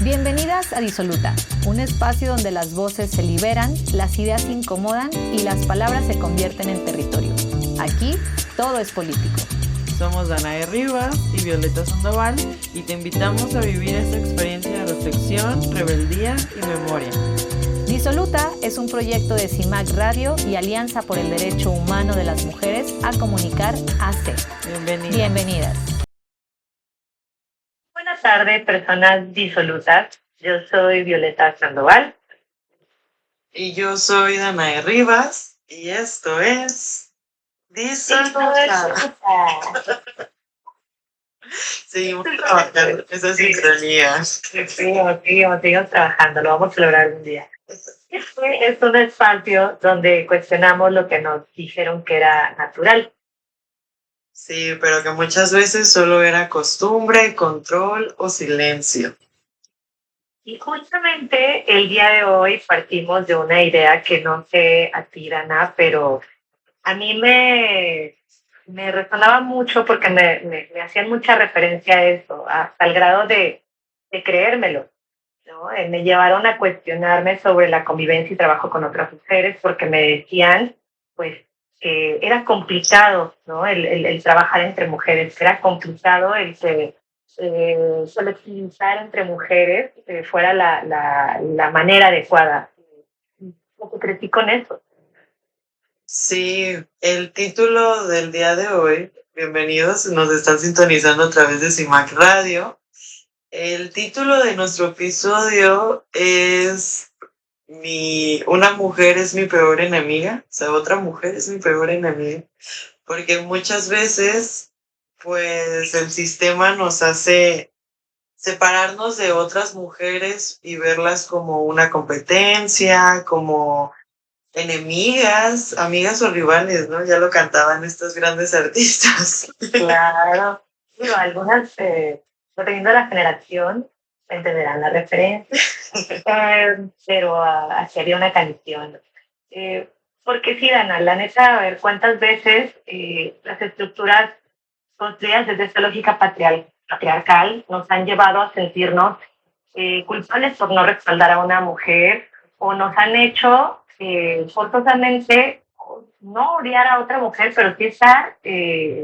Bienvenidas a Disoluta, un espacio donde las voces se liberan, las ideas se incomodan y las palabras se convierten en territorio. Aquí todo es político. Somos Danae Rivas y Violeta Sandoval y te invitamos a vivir esta experiencia de reflexión, rebeldía y memoria. Disoluta es un proyecto de CIMAC Radio y Alianza por el Derecho Humano de las Mujeres a Comunicar AC. Bienvenidas. Buenas tardes, personas disolutas. Yo soy Violeta Sandoval. Y yo soy Danae Rivas y esto es Disoluta. Seguimos trabajando esa sincronía. Seguimos trabajando, lo vamos a lograr un día. Este es un espacio donde cuestionamos lo que nos dijeron que era natural. Sí, pero que muchas veces solo era costumbre, control o silencio. Y justamente el día de hoy partimos de una idea que no sé a ti, Dana, pero a mí me resonaba mucho porque me hacían mucha referencia a eso, hasta el grado de creérmelo, ¿no? Me llevaron a cuestionarme sobre la convivencia y trabajo con otras mujeres porque me decían, pues, que era complicado, ¿no? El trabajar entre mujeres, que era complicado el que selectivizar entre mujeres fuera la manera adecuada. Lo que crecí con eso. Sí, el título del día de hoy, bienvenidos, nos están sintonizando a través de CIMAC Radio. El título de nuestro episodio es Una mujer es mi peor enemiga, o sea, otra mujer es mi peor enemiga, porque muchas veces, pues, el sistema nos hace separarnos de otras mujeres y verlas como una competencia, como enemigas, amigas o rivales, ¿no? Ya lo cantaban estos grandes artistas. Claro. Digo, algunas, dependiendo de la generación, entenderán la referencia, pero así había una canción. Porque sí, Dana, la neta, a ver, cuántas veces las estructuras construidas desde esta lógica patriarcal nos han llevado a sentirnos culpables por no respaldar a una mujer o nos han hecho forzosamente no odiar a otra mujer, pero sí estar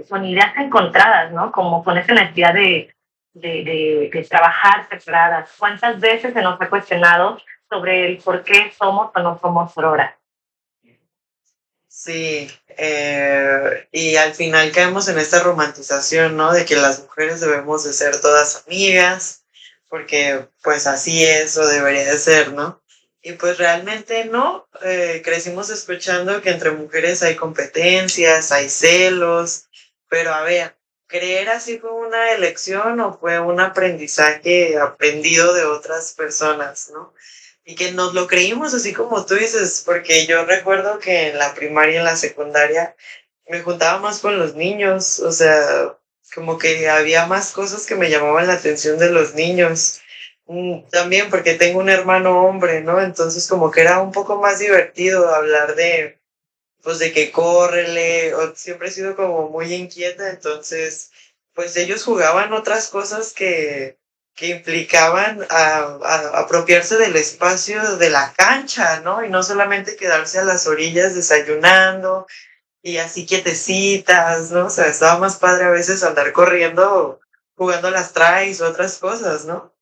con ideas encontradas, ¿no? Como con esa necesidad de trabajar separadas. ¿Cuántas veces se nos ha cuestionado sobre el por qué somos o no somos sorora? Sí, y al final caemos en esta romantización, ¿no? De que las mujeres debemos de ser todas amigas, porque pues así es o debería de ser, ¿no? Y pues realmente no, crecimos escuchando que entre mujeres hay competencias, hay celos, pero a ver, ¿creer así fue una elección o fue un aprendizaje aprendido de otras personas, ¿no? Y que nos lo creímos así como tú dices, porque yo recuerdo que en la primaria y en la secundaria me juntaba más con los niños, o sea, como que había más cosas que me llamaban la atención de los niños. También porque tengo un hermano hombre, ¿no? Entonces como que era un poco más divertido hablar de, pues de que córrele, o siempre he sido como muy inquieta, entonces pues ellos jugaban otras cosas que implicaban apropiarse del espacio de la cancha, ¿no? Y no solamente quedarse a las orillas desayunando y así quietecitas, ¿no? O sea, estaba más padre a veces andar corriendo, jugando a las traes o otras cosas, ¿no?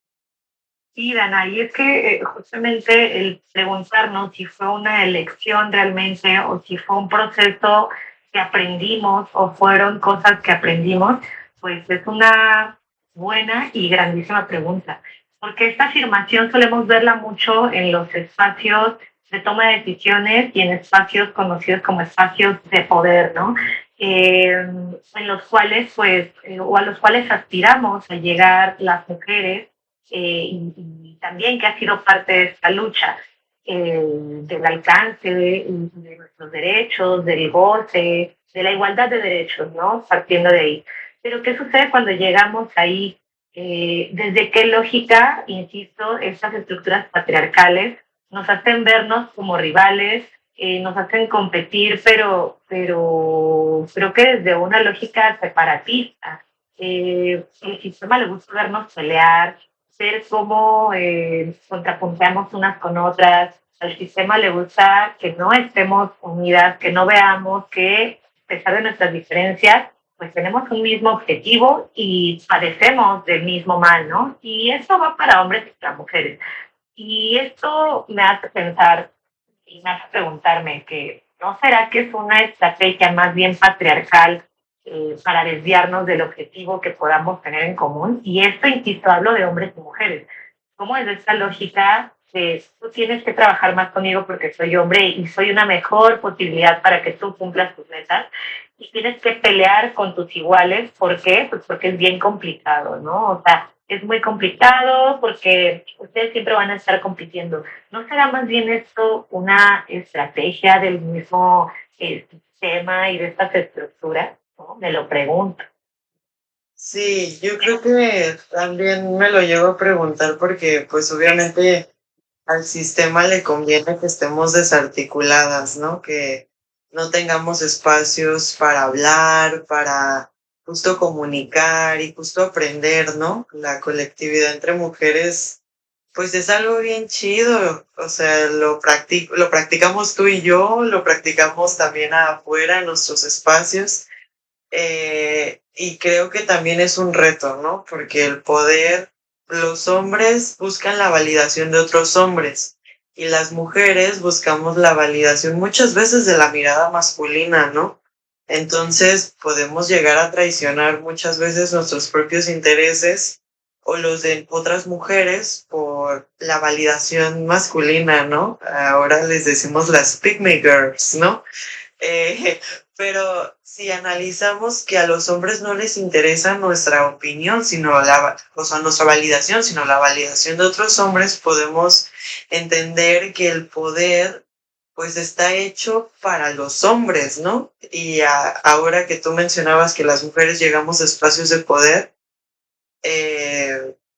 Sí, Dana, y es que justamente el preguntarnos si fue una elección realmente o si fue un proceso que aprendimos o fueron cosas que aprendimos, pues es una buena y grandísima pregunta. Porque esta afirmación solemos verla mucho en los espacios de toma de decisiones y en espacios conocidos como espacios de poder, ¿no? En los cuales, pues, o a los cuales aspiramos a llegar las mujeres y también que ha sido parte de esta lucha del alcance de nuestros derechos, del goce, de la igualdad de derechos, ¿no? Partiendo de ahí. Pero ¿qué sucede cuando llegamos ahí? ¿Desde qué lógica, insisto, estas estructuras patriarcales nos hacen vernos como rivales, nos hacen competir, pero que desde una lógica separatista? El sistema le gusta vernos pelear, ver cómo contrapunteamos unas con otras. Al sistema le gusta que no estemos unidas, que no veamos que, a pesar de nuestras diferencias, pues tenemos un mismo objetivo y padecemos del mismo mal, ¿no? Y eso va para hombres y para mujeres. Y esto me hace pensar y me hace preguntarme que no será que es una estrategia más bien patriarcal para desviarnos del objetivo que podamos tener en común. Y esto, insisto, hablo de hombres y mujeres. ¿Cómo es esta lógica de tú tienes que trabajar más conmigo porque soy hombre y soy una mejor posibilidad para que tú cumplas tus metas? Y tienes que pelear con tus iguales. ¿Por qué? Pues porque es bien complicado, ¿no? O sea, es muy complicado porque ustedes siempre van a estar compitiendo. ¿No será más bien esto una estrategia del mismo sistema y de estas estructuras? ¿No? Me lo pregunto. Sí, yo creo que también me lo llevo a preguntar porque pues obviamente al sistema le conviene que estemos desarticuladas, ¿no? Que no tengamos espacios para hablar, para justo comunicar y justo aprender, ¿no? La colectividad entre mujeres, pues es algo bien chido. O sea, lo practicamos tú y yo, lo practicamos también afuera en nuestros espacios. Y creo que también es un reto, ¿no? Porque el poder, los hombres buscan la validación de otros hombres y las mujeres buscamos la validación muchas veces de la mirada masculina, ¿no? Entonces podemos llegar a traicionar muchas veces nuestros propios intereses o los de otras mujeres por la validación masculina, ¿no? Ahora les decimos las pygmy girls, ¿no? Eh, pero si analizamos que a los hombres no les interesa nuestra opinión, o sea, nuestra validación, sino la validación de otros hombres, podemos entender que el poder pues está hecho para los hombres, ¿no? Y ahora que tú mencionabas que las mujeres llegamos a espacios de poder,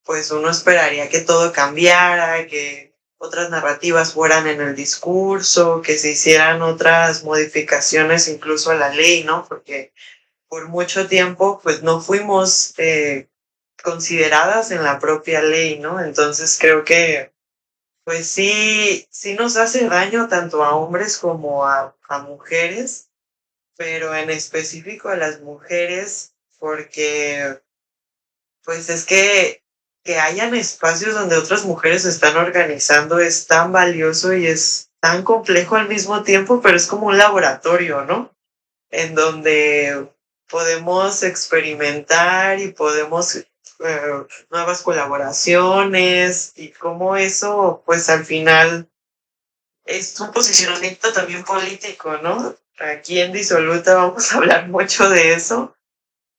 pues uno esperaría que todo cambiara, que otras narrativas fueran en el discurso, que se hicieran otras modificaciones incluso a la ley, ¿no? Porque por mucho tiempo pues no fuimos consideradas en la propia ley, ¿no? Entonces creo que pues sí, sí nos hace daño tanto a hombres como a mujeres, pero en específico a las mujeres porque pues es que hayan espacios donde otras mujeres se están organizando es tan valioso y es tan complejo al mismo tiempo, pero es como un laboratorio, ¿no? En donde podemos experimentar y podemos nuevas colaboraciones y cómo eso, pues al final es un posicionamiento también político, ¿no? Aquí en Disoluta vamos a hablar mucho de eso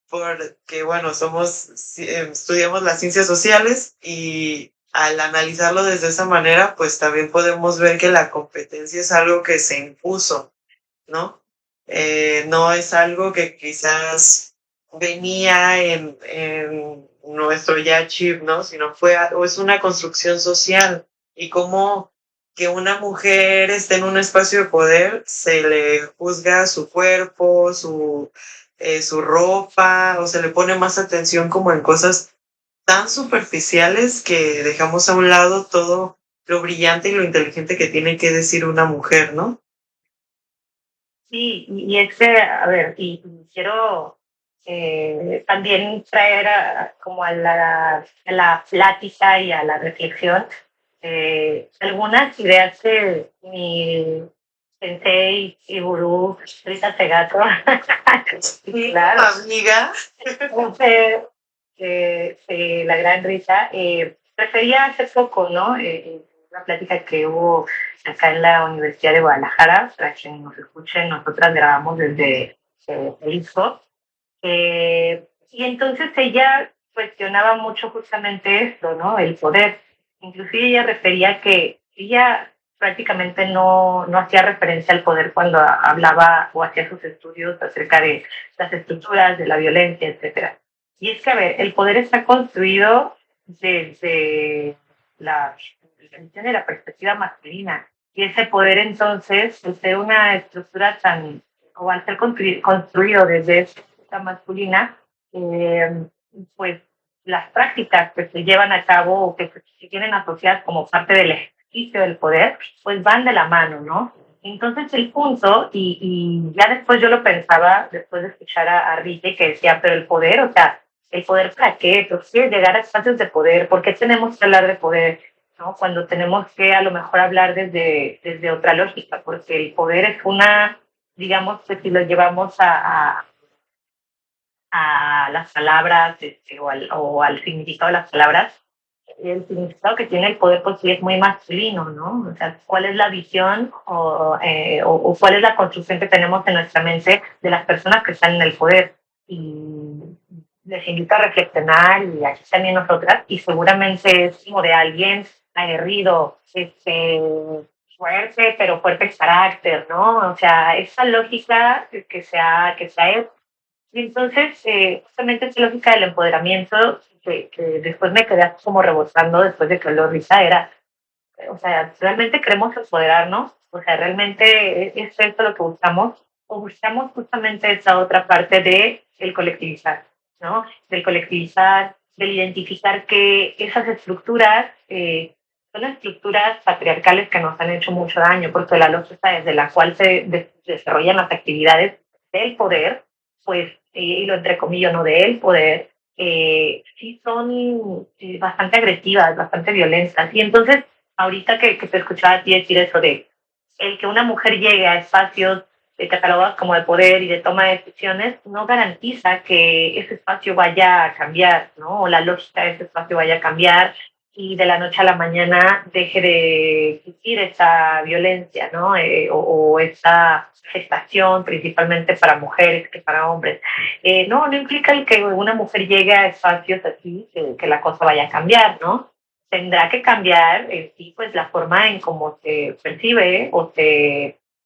porque, bueno, estudiamos las ciencias sociales y al analizarlo desde esa manera, pues también podemos ver que la competencia es algo que se impuso, ¿no? No es algo que quizás venía en nuestro ya chip, ¿no? Sino o es una construcción social y como que una mujer esté en un espacio de poder, se le juzga su cuerpo, su ropa, o se le pone más atención como en cosas tan superficiales que dejamos a un lado todo lo brillante y lo inteligente que tiene que decir una mujer, ¿no? Sí, y es que, a ver, y quiero también traer como a la plática y a la reflexión algunas ideas que mi sensei y gurú Rita Segato, Sí, claro, amiga. la gran Rita, refería hace poco, ¿no? Una plática que hubo acá en la Universidad de Guadalajara, para quien nos escuchen, nosotras grabamos desde Jalisco, y entonces ella cuestionaba mucho justamente esto, ¿no? El poder. Inclusive ella refería que ella prácticamente no hacía referencia al poder cuando hablaba o hacía sus estudios acerca de las estructuras, de la violencia, etcétera. Y es que, a ver, el poder está construido desde desde la perspectiva masculina. Y ese poder entonces, al ser una estructura tan, o al ser construido desde esa masculina, pues las prácticas que se llevan a cabo o que se tienen asociadas como parte del ejercicio del poder, pues van de la mano, ¿no? Entonces el punto, y ya después yo lo pensaba, después de escuchar a Rita, que decía, pero el poder, o sea, ¿el poder para qué? ¿Por qué llegar a espacios de poder? ¿Por qué tenemos que hablar de poder? ¿No? Cuando tenemos que a lo mejor hablar desde otra lógica, porque el poder es una, digamos que si lo llevamos a las palabras o al significado de las palabras, el significado que tiene el poder pues sí es muy masculino, ¿no? O sea, ¿cuál es la visión o cuál es la construcción que tenemos en nuestra mente de las personas que están en el poder? Y les invito a reflexionar y aquí también nosotras, y seguramente es como de alguien aguerrido, fuerte, pero fuerte carácter, ¿no? O sea, esa lógica que se ha y entonces, justamente esa lógica del empoderamiento, que después me quedé como rebosando después de que lo risa, era, o sea, ¿realmente queremos empoderarnos? O sea, ¿realmente es esto lo que buscamos? ¿O buscamos justamente esa otra parte de el colectivizar, ¿no? Del colectivizar, del identificar que esas estructuras son estructuras patriarcales que nos han hecho mucho daño, porque la lógica desde la cual se desarrollan las actividades del poder, pues, y lo entrecomillo, no del poder, sí son bastante agresivas, bastante violentas. Y entonces, ahorita que te escuchaba a ti decir eso de el que una mujer llegue a espacios catalogados como de poder y de toma de decisiones, no garantiza que ese espacio vaya a cambiar, ¿no? O la lógica de ese espacio vaya a cambiar y de la noche a la mañana deje de existir esa violencia, ¿no? O esa gestación, principalmente para mujeres que para hombres. No implica el que una mujer llegue a espacios así, que la cosa vaya a cambiar, ¿no? Tendrá que cambiar, sí, pues la forma en cómo se percibe o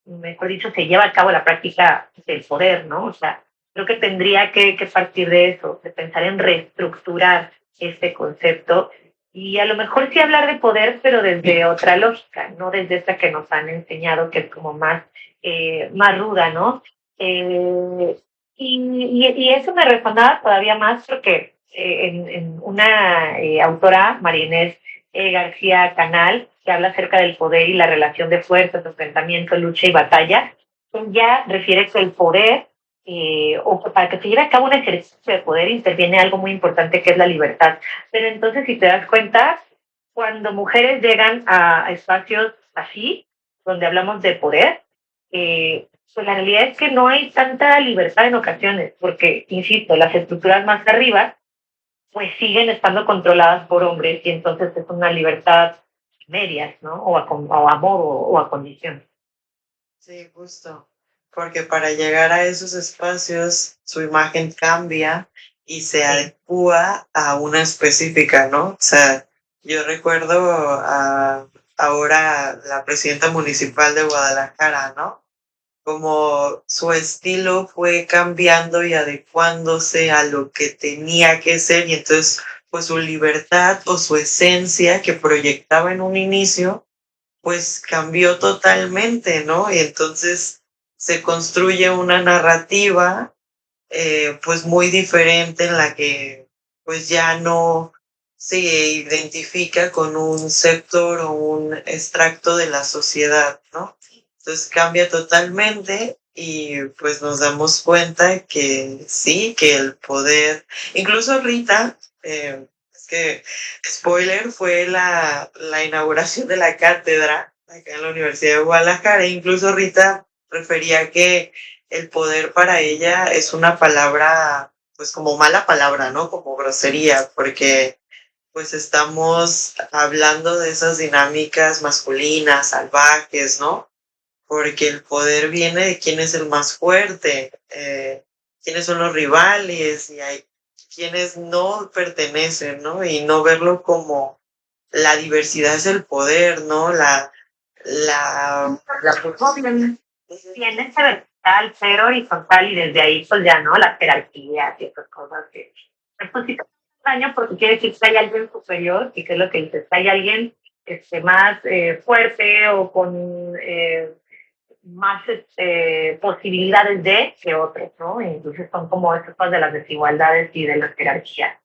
mejor dicho, se lleva a cabo la práctica del poder, ¿no? O sea, creo que tendría que partir de eso, de pensar en reestructurar este concepto y a lo mejor sí hablar de poder, pero desde otra lógica, no desde esta que nos han enseñado, que es como más ruda, ¿no? Eh, y eso me resonaba todavía más porque en una autora, María Inés García Canal, que habla acerca del poder y la relación de fuerzas, enfrentamiento, lucha y batalla, ya refiere que el poder, o que para que se lleve a cabo un ejercicio de poder, interviene algo muy importante que es la libertad. Pero entonces, si te das cuenta, cuando mujeres llegan a espacios así, donde hablamos de poder, pues la realidad es que no hay tanta libertad en ocasiones, porque, insisto, las estructuras más arriba pues siguen estando controladas por hombres y entonces es una libertad medias, ¿no? O a modo o a condición. Sí, justo. Porque para llegar a esos espacios, su imagen cambia y se adecua a una específica, ¿no? O sea, yo recuerdo ahora la presidenta municipal de Guadalajara, ¿no? Como su estilo fue cambiando y adecuándose a lo que tenía que ser y entonces pues su libertad o su esencia que proyectaba en un inicio pues cambió totalmente, ¿no? Y entonces se construye una narrativa pues muy diferente en la que pues ya no se identifica con un sector o un extracto de la sociedad, ¿no? Entonces cambia totalmente y pues nos damos cuenta que sí, que el poder, incluso Rita, es que, spoiler, fue la inauguración de la cátedra acá en la Universidad de Guadalajara, e incluso Rita refería que el poder para ella es una palabra, pues como mala palabra, ¿no? Como grosería, porque pues estamos hablando de esas dinámicas masculinas, salvajes, ¿no? Porque el poder viene de quién es el más fuerte, quiénes son los rivales y hay quienes no pertenecen, ¿no? Y no verlo como la diversidad es el poder, ¿no? Obviamente, tiene ser vertical, ser horizontal y desde ahí pues ya, ¿no? Las jerarquías y esas cosas que pues sí te hacen daño porque quiere decir que hay alguien superior y que es lo que dices, hay alguien que esté más fuerte o con más posibilidades de que otros, ¿no? Y entonces son como esas cosas de las desigualdades y de las jerarquías.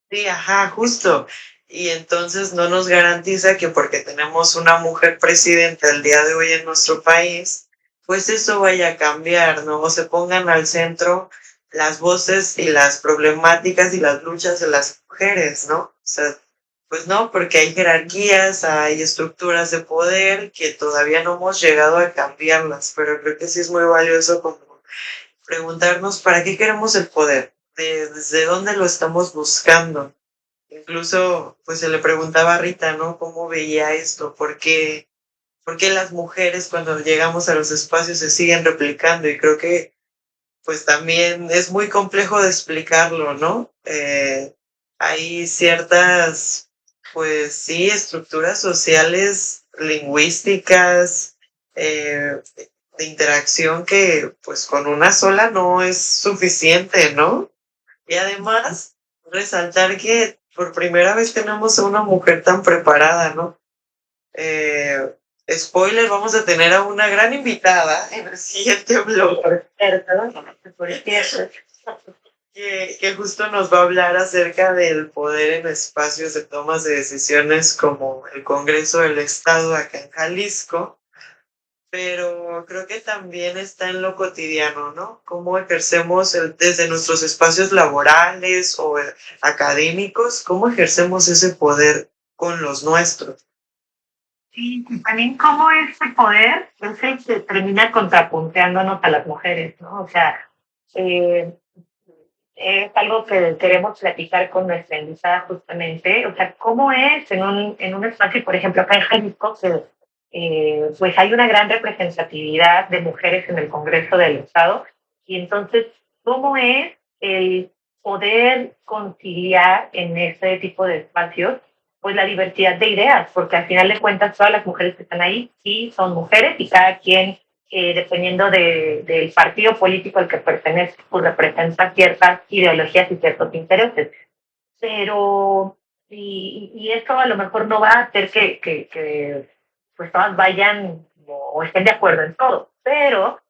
Sí, ajá, justo. Y entonces no nos garantiza que porque tenemos una mujer presidenta el día de hoy en nuestro país, pues eso vaya a cambiar, ¿no? O se pongan al centro las voces y las problemáticas y las luchas de las mujeres, ¿no? O sea, pues no, porque hay jerarquías, hay estructuras de poder que todavía no hemos llegado a cambiarlas, pero creo que sí es muy valioso como preguntarnos para qué queremos el poder, desde dónde lo estamos buscando. Incluso, pues se le preguntaba a Rita, ¿no? ¿Cómo veía esto? Por qué las mujeres cuando llegamos a los espacios se siguen replicando? Y creo que, pues también es muy complejo de explicarlo, ¿no? Hay ciertas, pues sí, estructuras sociales, lingüísticas, de interacción que, pues con una sola no es suficiente, ¿no? Y además, resaltar que por primera vez tenemos a una mujer tan preparada, ¿no? Eh, Spoiler, vamos a tener a una gran invitada en el siguiente blog. Por cierto. Que justo nos va a hablar acerca del poder en espacios de tomas de decisiones como el Congreso del Estado acá en Jalisco, pero creo que también está en lo cotidiano, ¿no? Cómo ejercemos desde nuestros espacios laborales o académicos, cómo ejercemos ese poder con los nuestros. Sí, y también cómo este poder es el que termina contrapunteándonos a las mujeres, ¿no? O sea, eh, es algo que queremos platicar con nuestra invitada justamente, o sea, cómo es en un espacio, por ejemplo, acá en Jalisco, que pues hay una gran representatividad de mujeres en el Congreso del Estado, y entonces, ¿cómo es el poder conciliar en este tipo de espacios pues la diversidad de ideas? Porque al final de cuentas todas las mujeres que están ahí sí son mujeres y cada quien dependiendo del partido político al que pertenece, pues representa ciertas ideologías y ciertos intereses. Pero, y esto a lo mejor no va a hacer que pues todas vayan o estén de acuerdo en todo, pero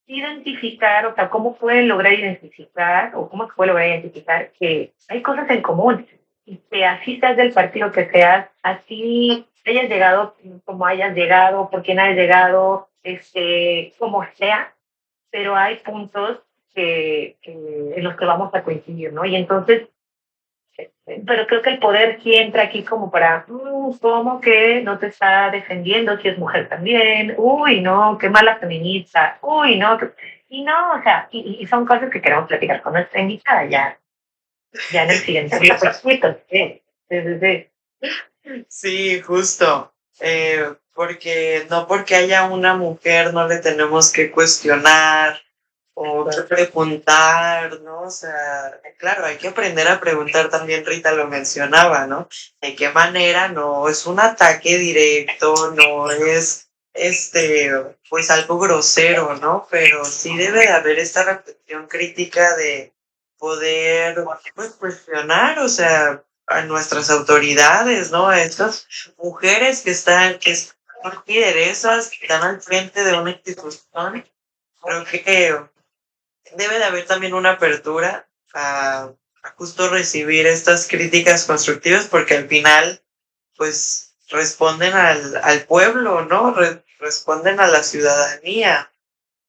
identificar, o sea, cómo pueden lograr identificar, o cómo se puede lograr identificar que hay cosas en común, y que así seas del partido que seas, así hayas llegado como hayas llegado, por quién hayas llegado, como sea, pero hay puntos en los que vamos a coincidir, ¿no? Y entonces pero creo que el poder sí entra aquí como para, ¿cómo que no te está defendiendo si es mujer también? Uy, no, qué mala feminista. Uy, no. Y no, o sea, y son cosas que queremos platicar con nuestra invitada ya en el siguiente circuito. Sí, sí, sí, sí. Sí, justo. Porque no porque haya una mujer no le tenemos que cuestionar o que preguntar, ¿no? O sea, claro, hay que aprender a preguntar también, Rita lo mencionaba, ¿no? ¿De qué manera? No es un ataque directo, no es, pues algo grosero, ¿no? Pero sí debe de haber esta reflexión crítica de poder, pues, cuestionar, o sea, a nuestras autoridades, ¿no? A estas mujeres que son lideresas, que están al frente de una institución. Creo que debe de haber también una apertura a justo recibir estas críticas constructivas porque al final, pues, responden al pueblo, ¿no? Responden a la ciudadanía.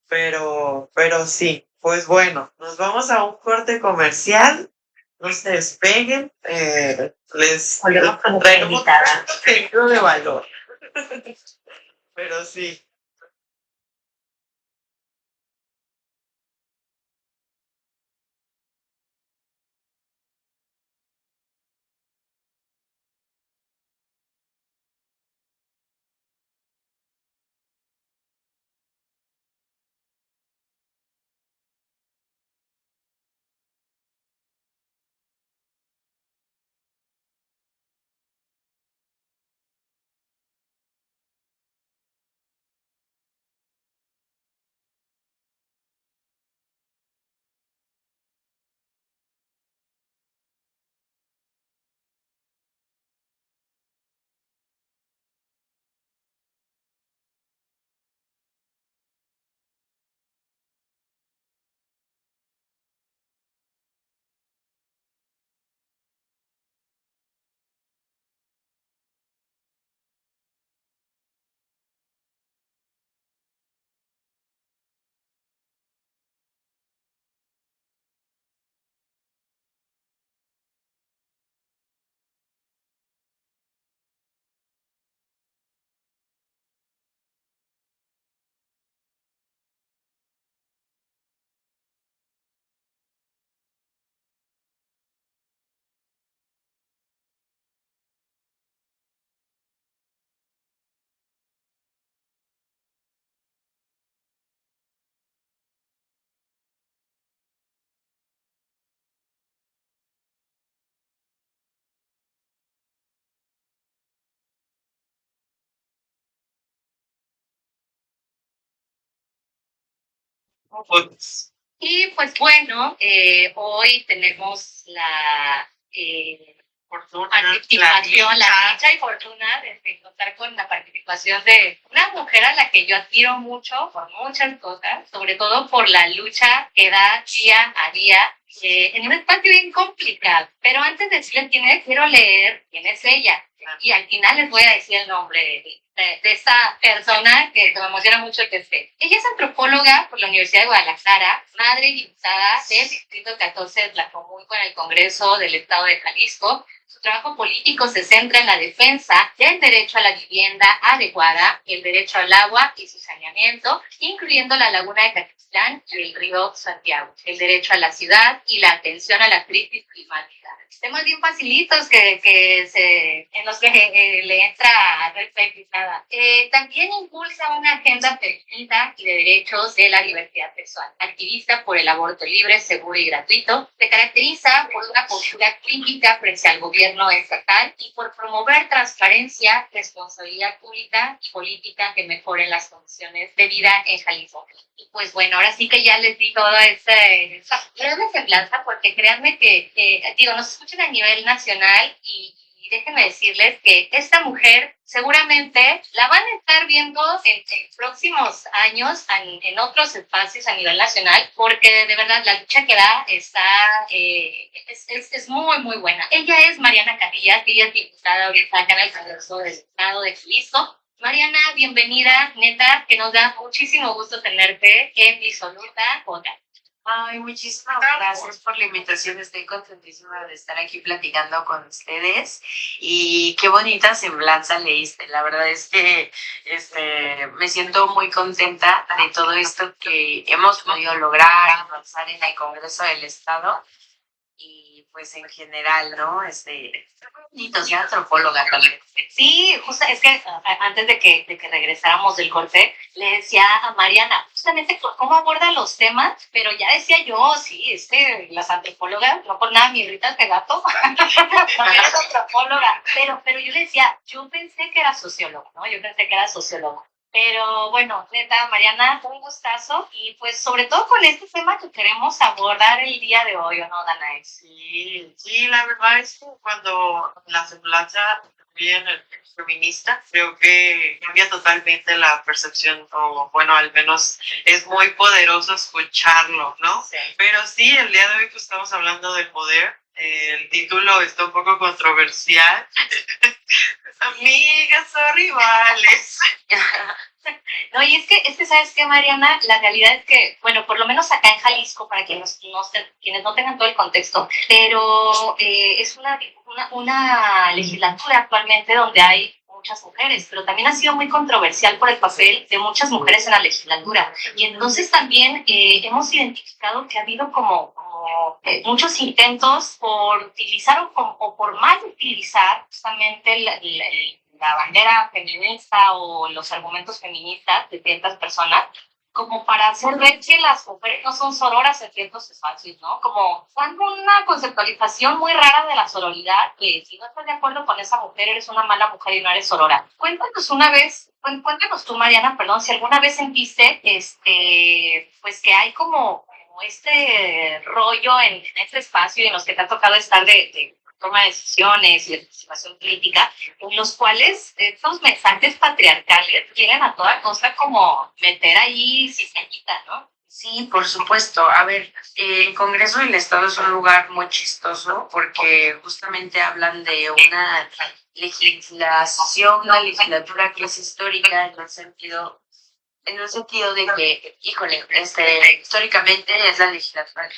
Pero sí, pues bueno, nos vamos a un corte comercial. No se despeguen. Les Volvemos con nuestra traemos invitada. contenido de valor. Pero sí. Pues, Y pues bueno, hoy tenemos la participación, la dicha y fortuna de contar con la participación de una mujer a la que yo admiro mucho por muchas cosas, sobre todo por la lucha que da día a día en un espacio bien complicado. Pero antes de decirles quién es, quiero leer quién es ella. Y al final les voy a decir el nombre de esta persona que me emociona mucho que esté. Ella es antropóloga por la Universidad de Guadalajara, madre diputada del Distrito 14 de Tlajomulco en el Congreso del Estado de Jalisco. Su trabajo político se centra en la defensa del derecho a la vivienda adecuada, el derecho al agua y su saneamiento, incluyendo la laguna de Caquitlán y el río Santiago, el derecho a la ciudad y la atención a la crisis climática. Temas bien facilitos en los que le entra a red pesada. También impulsa una agenda feminista y de derechos de la diversidad sexual. Activista por el aborto libre, seguro y gratuito, se caracteriza por una postura crítica frente al gobierno estatal y por promover transparencia, responsabilidad pública y política que mejoren las condiciones de vida en Jalisco. Y pues bueno, ahora sí que ya les di toda esa breve semblanza, porque créanme que, nos escuchan a nivel nacional y déjenme decirles que esta mujer seguramente la van a estar viendo en próximos años en otros espacios a nivel nacional, porque de verdad la lucha que da es muy, muy buena. Ella es Mariana Catillas, que ella es diputada ahorita acá en el Congreso del Estado de Jalisco. Mariana, bienvenida, neta, que nos da muchísimo gusto tenerte en Disoluta J. Ay, muchísimas gracias por la invitación. Estoy contentísima de estar aquí platicando con ustedes y qué bonita semblanza leíste. La verdad es que me siento muy contenta de todo esto que hemos podido lograr, avanzar en el Congreso del Estado y pues en general, ¿no? Bonito, soy antropóloga también. Sí, justo es que antes de que regresáramos del corte, le decía a Mariana justamente por cómo aborda los temas, pero ya decía yo, sí, las antropólogas, no por nada mi Rita de gato, no eres antropóloga, pero yo le decía, yo pensé que era socióloga, ¿no? Yo pensé que era socióloga. Pero bueno, neta, Mariana, un gustazo y pues sobre todo con este tema que queremos abordar el día de hoy, ¿o no, Danae? Sí, la verdad es que cuando la semblanza bien feminista, creo que cambia totalmente la percepción, o bueno, al menos es muy poderoso escucharlo, ¿no? Sí. Pero sí, el día de hoy pues estamos hablando de poder. El título está un poco controversial. Amigas o rivales. No, y es que ¿sabes qué, Mariana? La realidad es que, bueno, por lo menos acá en Jalisco, para quienes no tengan todo el contexto, pero es una legislatura actualmente donde hay muchas mujeres, pero también ha sido muy controversial por el papel de muchas mujeres en la legislatura. Y entonces también hemos identificado que ha habido como muchos intentos por utilizar o por mal utilizar justamente la bandera feminista o los argumentos feministas de ciertas personas como para hacer ver que las mujeres no son sororas en ciertos espacios, ¿no? Como una conceptualización muy rara de la sororidad, que si no estás de acuerdo con esa mujer, eres una mala mujer y no eres sorora. Cuéntanos tú, Mariana, perdón, si alguna vez sentiste, pues que hay como este rollo en este espacio en los que te ha tocado estar de toma de decisiones y de participación política, en los cuales estos mensajes patriarcales quieren a toda costa como meter ahí cizañita, ¿no? Sí, por supuesto. A ver, el Congreso del Estado es un lugar muy chistoso porque justamente hablan de una legislación, una legislatura que es histórica en el sentido de que, híjole, históricamente es la legislatura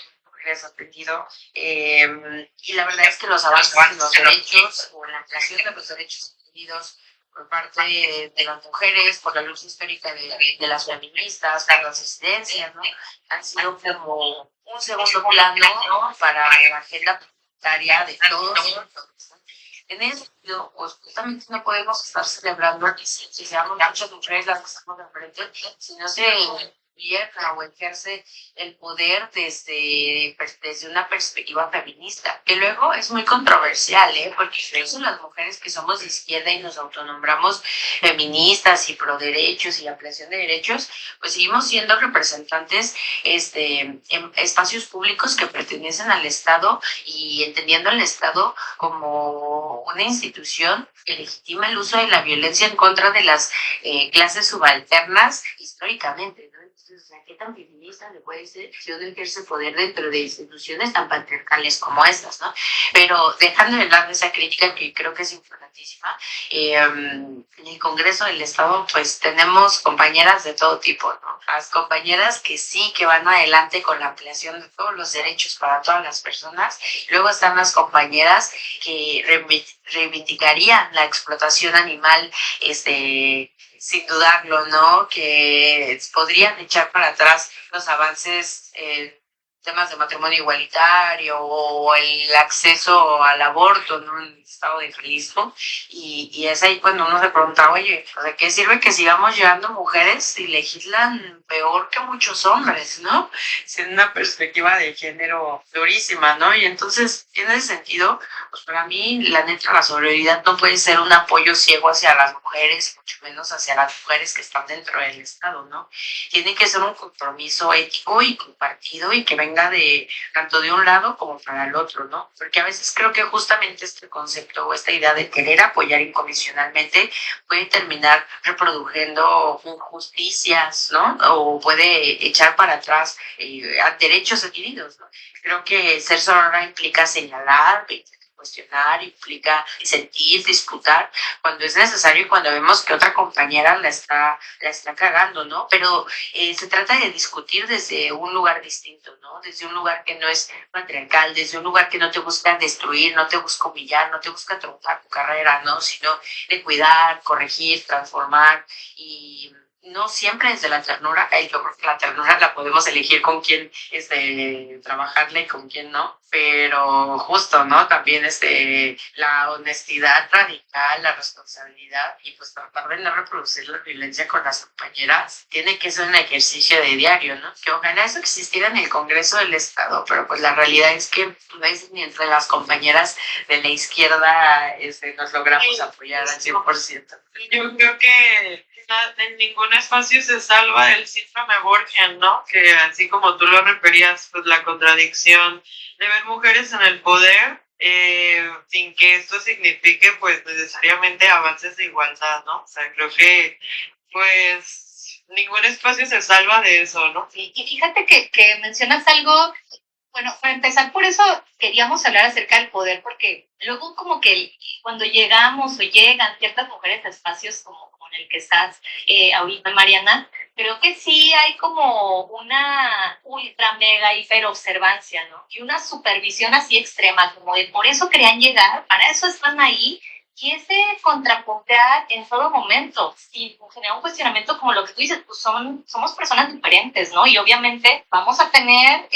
que has aprendido, y la verdad es que los avances en los derechos o la ampliación de los derechos adquiridos por parte de las mujeres, por la lucha histórica de las feministas, por las disidencias, ¿no? Han sido como un segundo plano, ¿no? Para la agenda prioritaria de todos. En ese sentido, pues justamente no podemos estar celebrando que si seamos muchas mujeres las que estamos enfrente, si no se gobierna o ejerce el poder desde una perspectiva feminista, que luego es muy controversial, porque incluso las mujeres que somos de izquierda y nos autonombramos feministas y pro derechos y ampliación de derechos, pues seguimos siendo representantes en espacios públicos que pertenecen al Estado y entendiendo al Estado como una institución que legitima el uso de la violencia en contra de las clases subalternas históricamente, ¿no? Entonces, o sea, ¿qué tan feminista le puede ser si uno ejerce poder dentro de instituciones tan patriarcales como estas, ¿no? Pero dejando de lado esa crítica que creo que es importantísima, en el Congreso del Estado pues tenemos compañeras de todo tipo, ¿no? Las compañeras que sí, que van adelante con la ampliación de todos los derechos para todas las personas. Luego están las compañeras que reivindicarían la explotación animal, sin dudarlo, ¿no? Que podrían echar para atrás los avances temas de matrimonio igualitario o el acceso al aborto, ¿no? En el estado de Jalisco. Y es ahí cuando uno se pregunta, oye, o sea, ¿qué sirve que sigamos llevando mujeres y legislan peor que muchos hombres, ¿no? Sin una perspectiva de género durísima, ¿no? Y entonces, en ese sentido, pues para mí, la neta, la sororidad no puede ser un apoyo ciego hacia las mujeres, mucho menos hacia las mujeres que están dentro del Estado, ¿no? Tiene que ser un compromiso ético y compartido y que venga de tanto de un lado como para el otro, ¿no? Porque a veces creo que justamente este concepto o esta idea de querer apoyar incondicionalmente puede terminar reproduciendo injusticias, ¿no? O puede echar para atrás derechos adquiridos, ¿no? Creo que ser sorora implica señalar, cuestionar, implica sentir, disputar cuando es necesario y cuando vemos que otra compañera la está cagando, ¿no? Pero se trata de discutir desde un lugar distinto, ¿no? Desde un lugar que no es patriarcal, desde un lugar que no te busca destruir, no te busca humillar, no te busca truncar tu carrera, ¿no? Sino de cuidar, corregir, transformar y no siempre desde la ternura. Yo creo que la ternura la podemos elegir con quién trabajarle y con quién no, pero justo, ¿no? También la honestidad radical, la responsabilidad y pues tratar de no reproducir la violencia con las compañeras tiene que ser un ejercicio de diario, ¿no? Que ojalá eso existiera en el Congreso del Estado, pero pues la realidad es que no es ni entre las compañeras de la izquierda nos logramos apoyar al 100%. Yo creo que en ningún espacio se salva el síndrome Borgen, ¿no? Que así como tú lo referías, pues la contradicción de ver mujeres en el poder sin que esto signifique pues necesariamente avances de igualdad, ¿no? O sea, creo que pues ningún espacio se salva de eso, ¿no? Sí, y fíjate que mencionas algo. Bueno, para empezar, por eso queríamos hablar acerca del poder, porque luego como que cuando llegamos o llegan ciertas mujeres a espacios como en el que estás ahorita, Mariana, creo que sí hay como una ultra mega hiper observancia, ¿no? Y una supervisión así extrema, como de por eso querían llegar, para eso están ahí, y ese contrapuntear en todo momento, sin generar un cuestionamiento como lo que tú dices, pues somos personas diferentes, ¿no? Y obviamente vamos a tener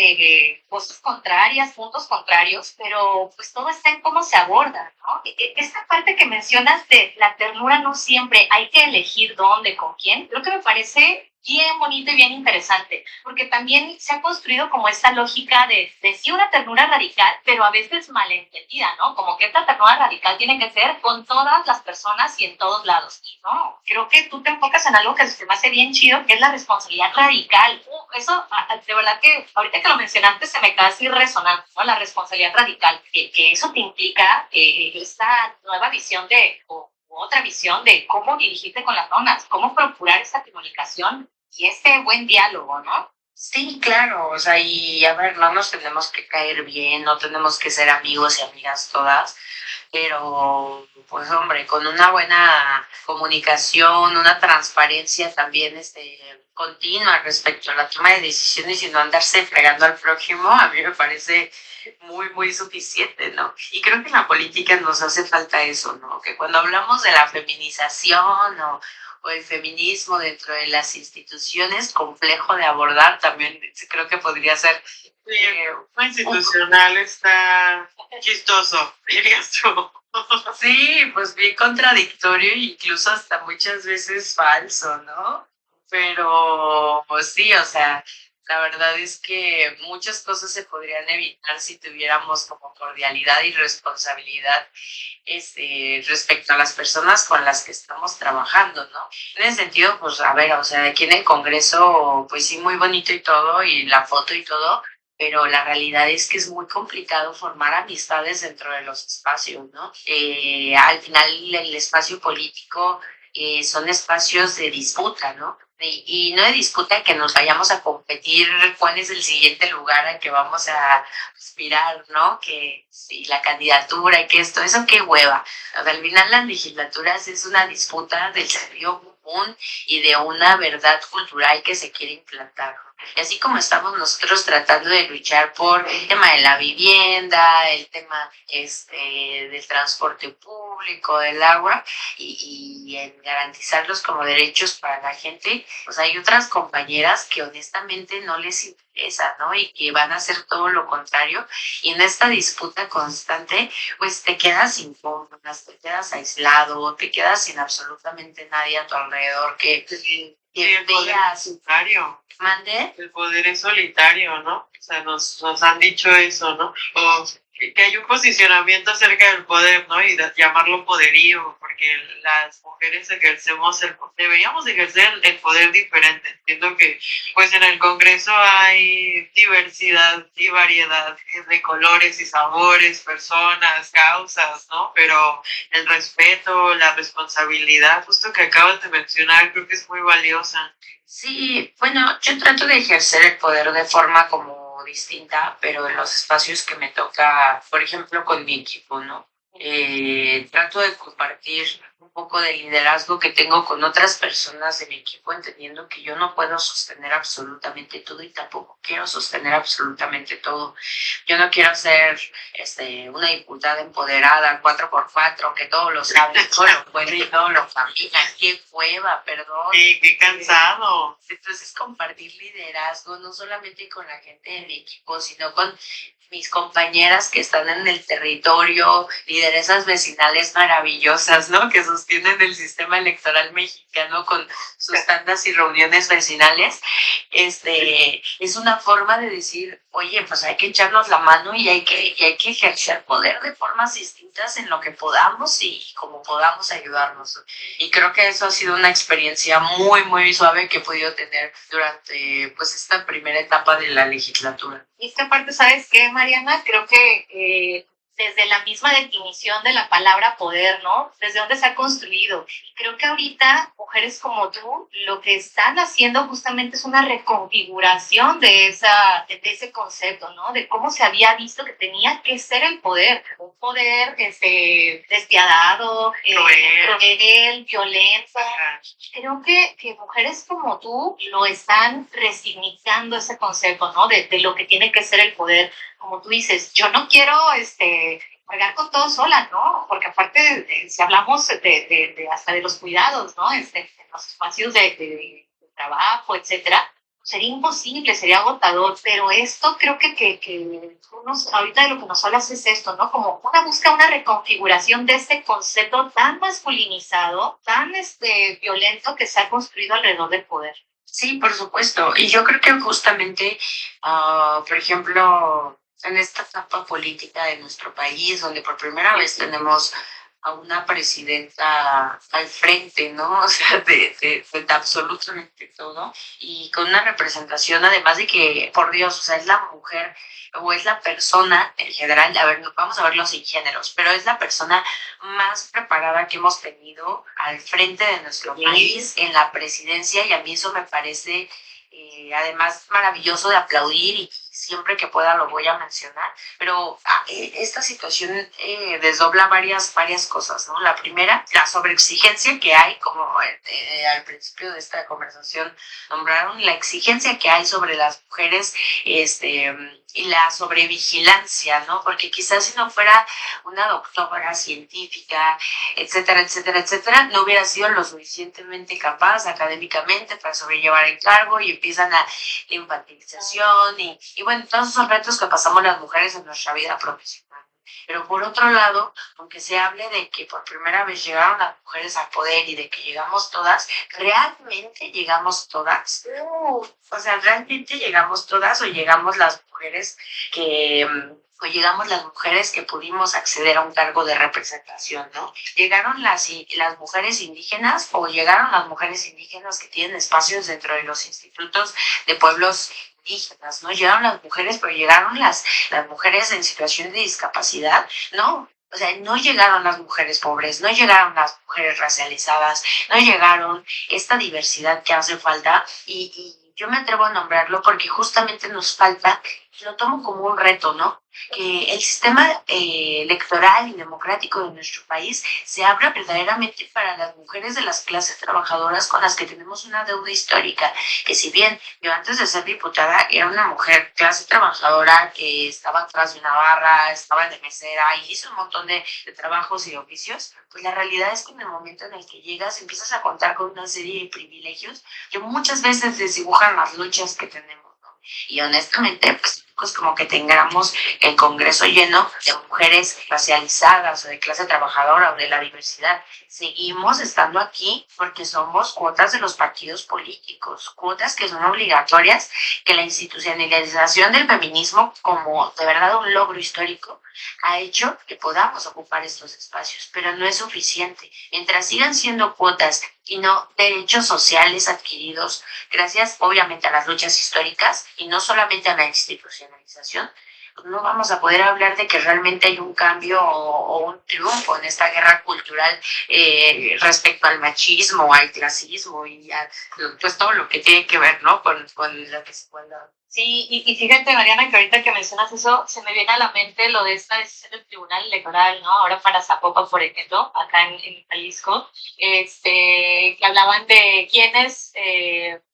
cosas contrarias, puntos contrarios, pero pues todo está en cómo se aborda, ¿no? Esta parte que mencionas de la ternura no siempre hay que elegir dónde, con quién, creo que me parece bien bonito y bien interesante, porque también se ha construido como esta lógica de sí una ternura radical, pero a veces malentendida, ¿no? Como que esta ternura radical tiene que ser con todas las personas y en todos lados. Y no, creo que tú te enfocas en algo que se me hace bien chido, que es la responsabilidad radical. Eso, de verdad que ahorita que lo mencionaste se me queda así resonando, ¿no? La responsabilidad radical, que eso te implica esta nueva visión otra visión de cómo dirigirte con las zonas, cómo procurar esa comunicación y ese buen diálogo, ¿no? Sí, claro, o sea, y a ver, no nos tenemos que caer bien, no tenemos que ser amigos y amigas todas, pero pues hombre, con una buena comunicación, una transparencia también continua respecto a la toma de decisiones y no andarse fregando al prójimo, a mí me parece muy, muy suficiente, ¿no? Y creo que en la política nos hace falta eso, ¿no? Que cuando hablamos de la feminización o el feminismo dentro de las instituciones, complejo de abordar, también creo que podría ser... institucional está chistoso, dirías tú. Sí, pues bien contradictorio e incluso hasta muchas veces falso, ¿no? Pero pues sí, o sea, la verdad es que muchas cosas se podrían evitar si tuviéramos como cordialidad y responsabilidad respecto a las personas con las que estamos trabajando, ¿no? En ese sentido, pues a ver, o sea, aquí en el Congreso, pues sí, muy bonito y todo, y la foto y todo, pero la realidad es que es muy complicado formar amistades dentro de los espacios, ¿no? Al final el espacio político son espacios de disputa, ¿no? Y no de disputa que nos vayamos a competir cuál es el siguiente lugar al que vamos a aspirar, ¿no? Que si la candidatura y que esto, eso qué hueva. O sea, al final las legislaturas es una disputa del sentido común y de una verdad cultural que se quiere implantar. Y así como estamos nosotros tratando de luchar por el tema de la vivienda, el tema del transporte público, del agua, y en garantizarlos como derechos para la gente, pues hay otras compañeras que honestamente no les interesa, ¿no? Y que van a hacer todo lo contrario. Y en esta disputa constante, pues te quedas sin formas, te quedas aislado, te quedas sin absolutamente nadie a tu alrededor que el poder es solitario. Mande. El poder es solitario, ¿no? O sea, nos han dicho eso, ¿no? O que hay un posicionamiento acerca del poder, ¿no? Y llamarlo poderío, porque las mujeres deberíamos ejercer el poder diferente. Entiendo que, pues, en el Congreso hay diversidad y variedad de colores y sabores, personas, causas, ¿no? Pero el respeto, la responsabilidad, justo que acabas de mencionar, creo que es muy valiosa. Sí, bueno, yo trato de ejercer el poder de forma como distinta, pero en los espacios que me toca, por ejemplo, con mi equipo, ¿no? Trato de compartir un poco de liderazgo que tengo con otras personas de mi equipo, entendiendo que yo no puedo sostener absolutamente todo y tampoco quiero sostener absolutamente todo. Yo no quiero ser una diputada empoderada, 4x4, que todo lo sabe, todo lo puede y todo lo camina. Qué hueva, perdón. Sí, qué cansado. Entonces, compartir liderazgo no solamente con la gente de mi equipo, sino con mis compañeras que están en el territorio, lideresas vecinales maravillosas, ¿no? Que sostienen el sistema electoral mexicano con sus tandas y reuniones vecinales. Es una forma de decir, oye, pues hay que echarnos la mano y hay que ejercer poder de formas distintas en lo que podamos y como podamos ayudarnos. Y creo que eso ha sido una experiencia muy, muy suave que he podido tener durante pues esta primera etapa de la legislatura. Y esta parte, ¿sabes qué, Mariana? Creo que desde la misma definición de la palabra poder, ¿no? Desde dónde se ha construido. Creo que ahorita mujeres como tú lo que están haciendo justamente es una reconfiguración de ese concepto, ¿no? De cómo se había visto que tenía que ser el poder. Un poder despiadado, cruel, violento. Creo que mujeres como tú lo están resignificando ese concepto, ¿no? De lo que tiene que ser el poder. Como tú dices, yo no quiero cargar con todo sola, ¿no? Porque aparte, si hablamos hasta de los cuidados, ¿no? En los espacios de trabajo, etcétera, sería imposible, sería agotador, pero esto creo que ahorita de lo que nos hablas es esto, ¿no? Como busca una reconfiguración de este concepto tan masculinizado, tan violento que se ha construido alrededor del poder. Sí, por supuesto. Y yo creo que justamente, por ejemplo, en esta etapa política de nuestro país, donde por primera vez tenemos a una presidenta al frente, ¿no? O sea, de absolutamente todo, y con una representación, además de que, por Dios, o sea, es la mujer o es la persona en general, a ver, vamos a verlo sin géneros, pero es la persona más preparada que hemos tenido al frente de nuestro país en la presidencia, y a mí eso me parece además maravilloso de aplaudir, y siempre que pueda lo voy a mencionar, pero esta situación desdobla varias cosas, ¿no? La primera, la sobreexigencia que hay, como al principio de esta conversación nombraron, la exigencia que hay sobre las mujeres, y la sobrevigilancia, ¿no? Porque quizás si no fuera una doctora científica, etcétera, etcétera, etcétera, no hubiera sido lo suficientemente capaz académicamente para sobrellevar el cargo, y empiezan la infantilización y bueno, todos esos retos que pasamos las mujeres en nuestra vida profesional. Pero por otro lado, aunque se hable de que por primera vez llegaron las mujeres al poder y de que llegamos todas, ¿realmente llegamos todas? O sea, ¿realmente llegamos todas o llegamos las mujeres que o llegamos las mujeres que pudimos acceder a un cargo de representación, ¿no? ¿Llegaron las mujeres indígenas o llegaron las mujeres indígenas que tienen espacios dentro de los institutos de pueblos indígenas, ¿no? Llegaron las mujeres, pero llegaron las mujeres en situación de discapacidad, ¿no? O sea, no llegaron las mujeres pobres, no llegaron las mujeres racializadas, no llegaron esta diversidad que hace falta y yo me atrevo a nombrarlo porque justamente nos falta, lo tomo como un reto, ¿no? Que el sistema electoral y democrático de nuestro país se abra verdaderamente para las mujeres de las clases trabajadoras con las que tenemos una deuda histórica, que si bien yo antes de ser diputada era una mujer clase trabajadora que estaba atrás de una barra, estaba de mesera y hizo un montón de trabajos y de oficios, pues la realidad es que en el momento en el que llegas empiezas a contar con una serie de privilegios que muchas veces desdibujan las luchas que tenemos, ¿no? Y honestamente, pues como que tengamos el Congreso lleno de mujeres racializadas o de clase trabajadora o de la diversidad. Seguimos estando aquí porque somos cuotas de los partidos políticos, cuotas que son obligatorias, que la institucionalización del feminismo como de verdad un logro histórico ha hecho que podamos ocupar estos espacios, pero no es suficiente. Mientras sigan siendo cuotas y no derechos sociales adquiridos, gracias obviamente a las luchas históricas y no solamente a la institucionalización, no vamos a poder hablar de que realmente hay un cambio o un triunfo en esta guerra cultural respecto al machismo, al clasismo y a pues todo lo que tiene que ver, ¿no? Con la desigualdad. Sí, y fíjate, Mariana, que ahorita que mencionas eso, se me viene a la mente lo de esta decisión del Tribunal Electoral, ¿no? Ahora para Zapopan, por ejemplo, acá en Jalisco, que hablaban de quiénes,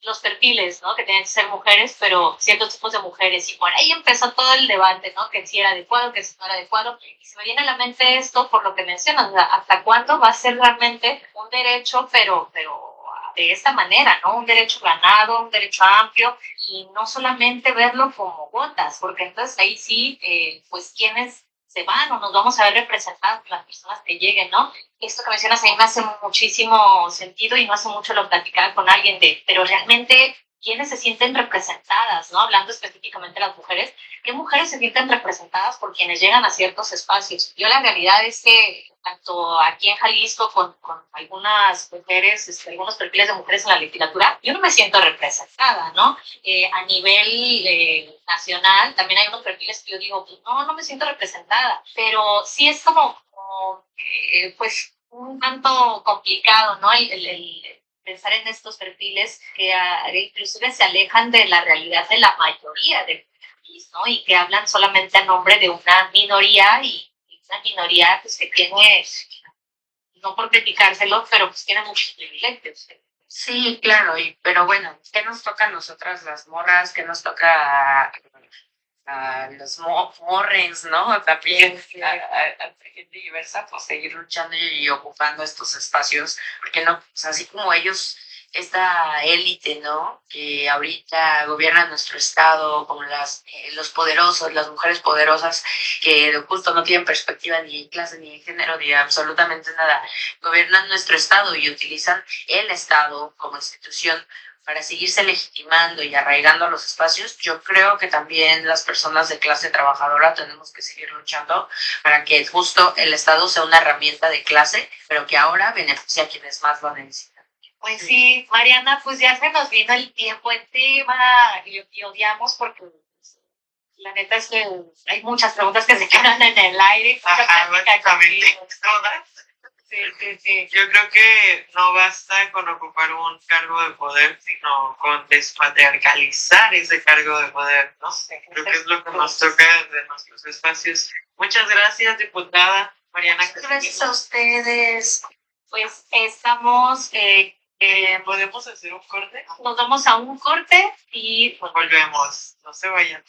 los perfiles, ¿no? Que tenían que ser mujeres, pero ciertos tipos de mujeres. Y por ahí empezó todo el debate, ¿no? Que si era adecuado, que si no era adecuado. Y se me viene a la mente esto por lo que mencionas, o sea, ¿hasta cuándo va a ser realmente un derecho, pero de esta manera, ¿no? Un derecho ganado, un derecho amplio, y no solamente verlo como gotas, porque entonces ahí sí, pues quienes se van o nos vamos a ver representadas las personas que lleguen, ¿no? Esto que mencionas a mí me hace muchísimo sentido y no hace mucho lo platicaba con alguien pero realmente, ¿quiénes se sienten representadas, no? Hablando específicamente de las mujeres, ¿qué mujeres se sienten representadas por quienes llegan a ciertos espacios? Yo la realidad es que tanto aquí en Jalisco con algunas mujeres, algunos perfiles de mujeres en la literatura, yo no me siento representada, ¿no? A nivel nacional también hay unos perfiles que yo digo, pues no me siento representada, pero sí es como pues un tanto complicado, ¿no? El pensar en estos perfiles que inclusive se alejan de la realidad de la mayoría del país, ¿no? Y que hablan solamente a nombre de una minoría y una minoría pues, que tiene, no por criticárselo, pero pues tiene muchos privilegios. Sí, claro, pero bueno, ¿qué nos toca a nosotras las morras? ¿Qué nos toca a los morrens, ¿no? También a gente diversa, pues seguir luchando y ocupando estos espacios, porque no, pues así como ellos, esta élite, ¿no? Que ahorita gobierna nuestro estado, como los poderosos, las mujeres poderosas, que justo no tienen perspectiva ni de clase, ni de género, ni de absolutamente nada, gobiernan nuestro estado y utilizan el estado como institución para seguirse legitimando y arraigando los espacios. Yo creo que también las personas de clase trabajadora tenemos que seguir luchando para que justo el Estado sea una herramienta de clase, pero que ahora beneficie a quienes más lo necesitan. Pues sí, Mariana, pues ya se nos vino el tiempo encima y odiamos porque la neta es que hay muchas preguntas que se quedan en el aire. Básicamente todas. Sí. Yo creo que no basta con ocupar un cargo de poder, sino con despatriarcalizar ese cargo de poder, ¿no? Creo que es lo que nos toca de nuestros espacios. Muchas gracias, diputada Mariana. Gracias a ustedes. Pues estamos, ¿Podemos hacer un corte? nos vamos a un corte y pues, Volvemos. No se vayan.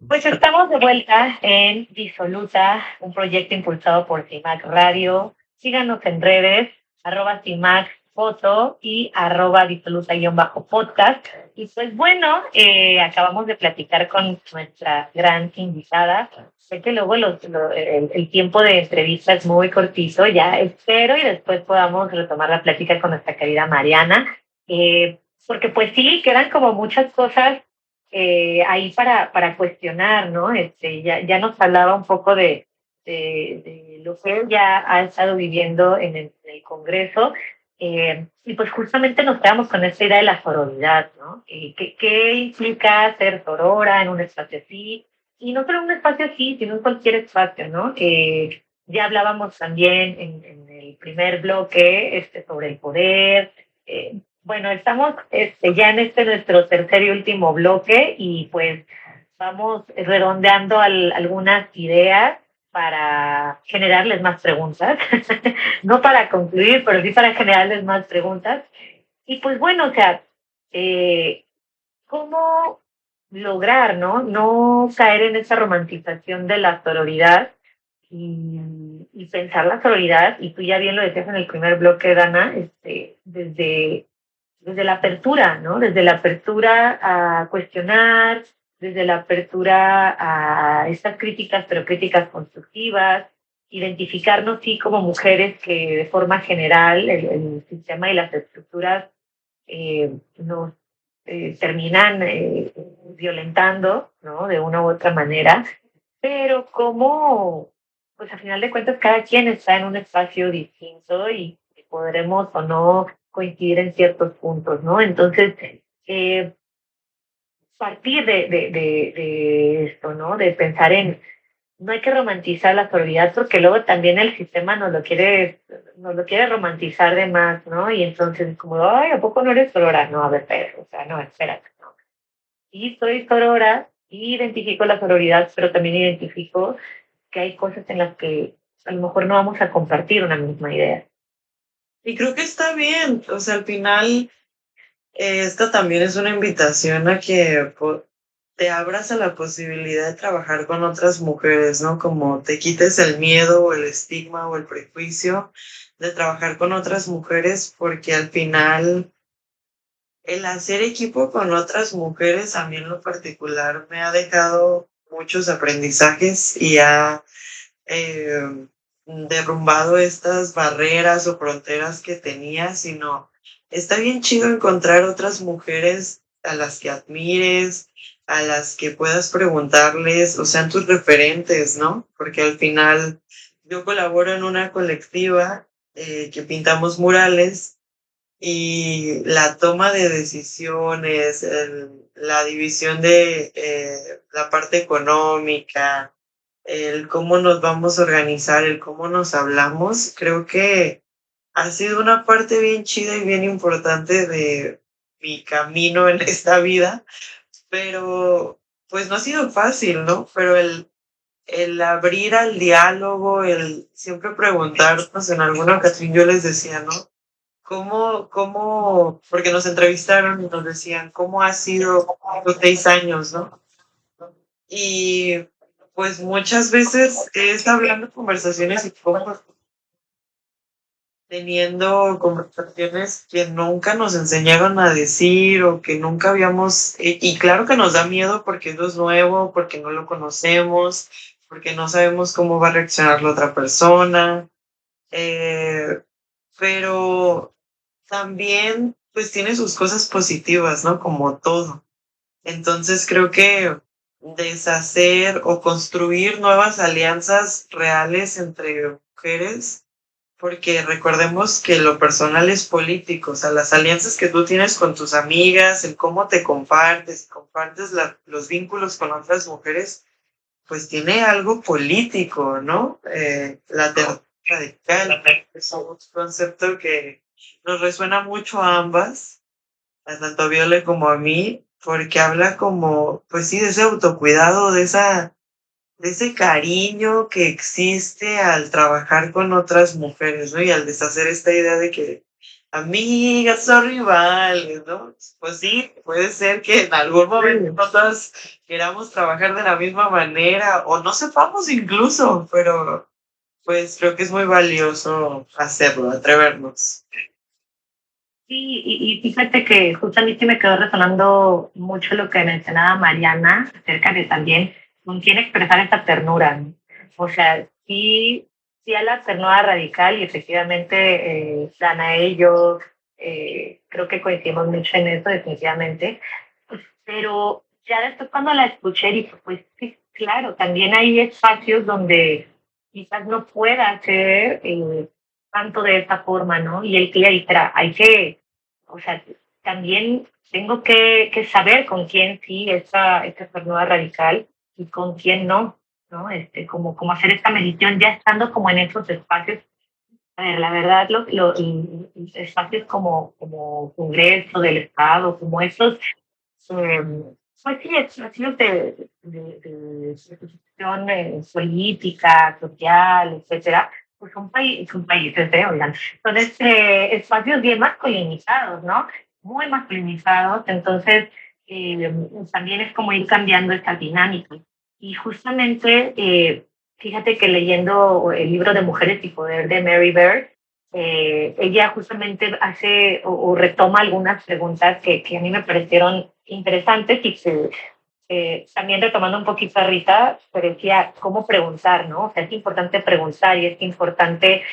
Pues estamos de vuelta en Disoluta, un proyecto impulsado por CIMAC Radio. Síganos en redes, @CIMAC Foto y @disoluta_podcast. Y pues bueno, acabamos de platicar con nuestra gran invitada. Sé que luego el tiempo de entrevista es muy cortito, ya espero y después podamos retomar la plática con nuestra querida Mariana, porque pues sí, quedan como muchas cosas ahí para cuestionar, ¿no? Ya nos hablaba un poco de lo que él ya ha estado viviendo en el Congreso, y pues justamente nos quedamos con esta idea de la sororidad, ¿no? ¿Qué implica ser sorora en un espacio así? Y no solo en un espacio así, sino en cualquier espacio, ¿no? Ya hablábamos también en el primer bloque sobre el poder. Bueno, estamos ya en nuestro tercer y último bloque y pues vamos redondeando algunas ideas para generarles más preguntas, no para concluir, pero sí para generarles más preguntas. Y pues bueno, o sea, ¿cómo lograr, no caer en esa romantización de la sororidad y pensar la sororidad? Y tú ya bien lo decías en el primer bloque, Dana, desde la apertura, ¿no? Desde la apertura a cuestionar, desde la apertura a estas críticas, pero críticas constructivas, identificarnos, sí, como mujeres que de forma general el sistema y las estructuras nos terminan violentando, ¿no? De una u otra manera, pero como, pues a final de cuentas, cada quien está en un espacio distinto y podremos o no coincidir en ciertos puntos, ¿no? Entonces, partir de esto, ¿no? De pensar no hay que romantizar la sororidad porque luego también el sistema nos lo quiere romantizar de más, ¿no? Y entonces como, ay, ¿a poco no eres sorora? No, a ver, pero, o sea, no, espérate, no. Sí, soy sorora, sí identifico la sororidad, pero también identifico que hay cosas en las que a lo mejor no vamos a compartir una misma idea. Y creo que está bien, o sea, al final esta también es una invitación a que te abras a la posibilidad de trabajar con otras mujeres, ¿no? Como te quites el miedo o el estigma o el prejuicio de trabajar con otras mujeres, porque al final el hacer equipo con otras mujeres a mí en lo particular me ha dejado muchos aprendizajes y ha derrumbado estas barreras o fronteras que tenía, sino está bien chido encontrar otras mujeres a las que admires, a las que puedas preguntarles, o sean tus referentes, ¿no? Porque al final yo colaboro en una colectiva que pintamos murales y la toma de decisiones, la división de la parte económica, el cómo nos vamos a organizar, el cómo nos hablamos, creo que ha sido una parte bien chida y bien importante de mi camino en esta vida, pero pues no ha sido fácil, ¿no? Pero el abrir al diálogo, el siempre preguntarnos, en alguna ocasión yo les decía, ¿no? Porque nos entrevistaron y nos decían, ¿cómo ha sido los 6 años, no? Y pues muchas veces es hablando conversaciones y teniendo conversaciones que nunca nos enseñaron a decir o que nunca habíamos, y claro que nos da miedo porque eso es nuevo, porque no lo conocemos, porque no sabemos cómo va a reaccionar la otra persona, pero también pues tiene sus cosas positivas, ¿no? Como todo. Entonces creo que deshacer o construir nuevas alianzas reales entre mujeres, porque recordemos que lo personal es político, o sea, las alianzas que tú tienes con tus amigas, el cómo te compartes los vínculos con otras mujeres, pues tiene algo político, ¿no? La terapia radical es un concepto que nos resuena mucho a ambas, tanto a Viole como a mí, porque habla como, pues sí, de ese autocuidado, de ese cariño que existe al trabajar con otras mujeres, ¿no? Y al deshacer esta idea de que amigas o rivales, ¿no? Pues sí, puede ser que en algún momento nosotros queramos trabajar de la misma manera o no sepamos incluso, pero pues creo que es muy valioso hacerlo, atrevernos. Sí, y fíjate que justo a mí sí me quedó resonando mucho lo que mencionaba Mariana acerca de también con quién expresar esa ternura, ¿no? O sea, sí, sí a la ternura radical y efectivamente, Danae y yo creo que coincidimos mucho en eso, definitivamente. Pero ya después cuando la escuché dije, pues sí, claro, también hay espacios donde quizás no pueda hacer tanto de esa forma, ¿no? Y el que ella dijera, hay que, o sea, también tengo que saber con quién sí esta nueva radical y con quién no, ¿no? Como hacer esta medición ya estando como en esos espacios. A ver, la verdad, espacios como Congreso del Estado, como esos pues sí, espacios de discusión política, social, etcétera, pues son países, oigan, son espacios bien masculinizados, ¿no? Muy masculinizados, entonces también es como ir cambiando esta dinámica. Y justamente, fíjate que leyendo el libro de Mujeres y Poder de Mary Beard, ella justamente hace o retoma algunas preguntas que a mí me parecieron interesantes y que también retomando un poquito a Rita, pero decía cómo preguntar, ¿no? O sea, es importante preguntar y es importante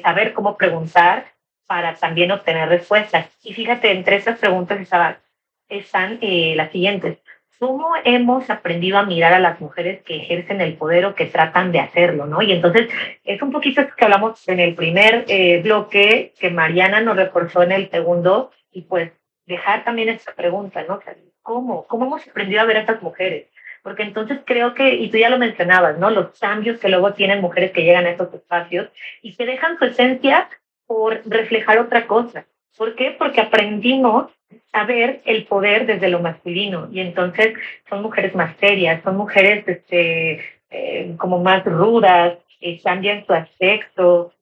saber cómo preguntar para también obtener respuestas. Y fíjate, entre esas preguntas están las siguientes. ¿Cómo hemos aprendido a mirar a las mujeres que ejercen el poder o que tratan de hacerlo, ¿no? Y entonces es un poquito esto que hablamos en el primer bloque, que Mariana nos reforzó en el segundo, y pues dejar también esta pregunta, ¿no? O sea, ¿cómo hemos aprendido a ver a estas mujeres? Porque entonces creo que, y tú ya lo mencionabas, ¿no? Los cambios que luego tienen mujeres que llegan a estos espacios y que dejan su esencia por reflejar otra cosa. ¿Por qué? Porque aprendimos a ver el poder desde lo masculino y entonces son mujeres más serias, son mujeres como más rudas, cambian su aspecto,